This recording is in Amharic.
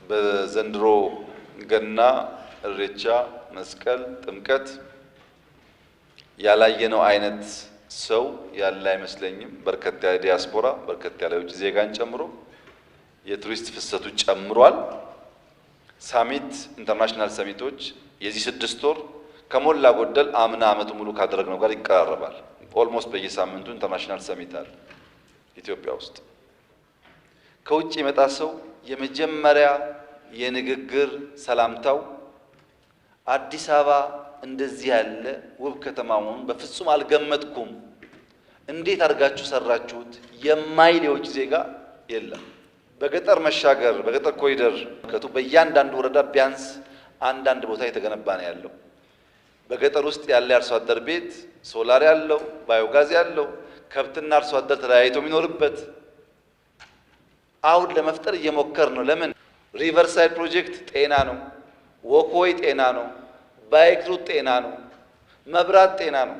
በዘንድሮ ገና፣ እሬቻ፣ መስቀል፣ ጥምቀት ያላየነው አይነት ሰው ያለ አይመስለኝም። በርከት ያለ ዲያስፖራ፣ በርከት ያለ ውጭ ዜጋን ጨምሮ የቱሪስት ፍሰቱ ጨምሯል። ሳሚት ኢንተርናሽናል ሰሚቶች የዚህ 6 ወር ከሞላ ጎደል አምና ዓመቱ ሙሉ ካደረግነው ጋር ይቀራረባል። ኦልሞስት በየሳምንቱ ኢንተርናሽናል ሰሚት አለ ኢትዮጵያ ውስጥ። ከውጭ የመጣ ሰው የመጀመሪያ የንግግር ሰላምታው አዲስ አበባ እንደዚህ ያለ ውብ ከተማ መሆኑን በፍጹም አልገመትኩም፣ እንዴት አድርጋችሁ ሰራችሁት የማይል የውጭ ዜጋ የለም። በገጠር መሻገር፣ በገጠር ኮሪደር በእያንዳንዱ ወረዳ ቢያንስ አንዳንድ ቦታ የተገነባ ነው ያለው። በገጠር ውስጥ ያለ አርሶ አደር ቤት ሶላር ያለው፣ ባዮጋዝ ያለው፣ ከብትና አርሶ አደር ተለያይቶ የሚኖርበት አሁን ለመፍጠር እየሞከር ነው። ለምን? ሪቨርሳይድ ፕሮጀክት ጤና ነው፣ ወኮይ ጤና ነው፣ ባይክ ሩት ጤና ነው፣ መብራት ጤና ነው።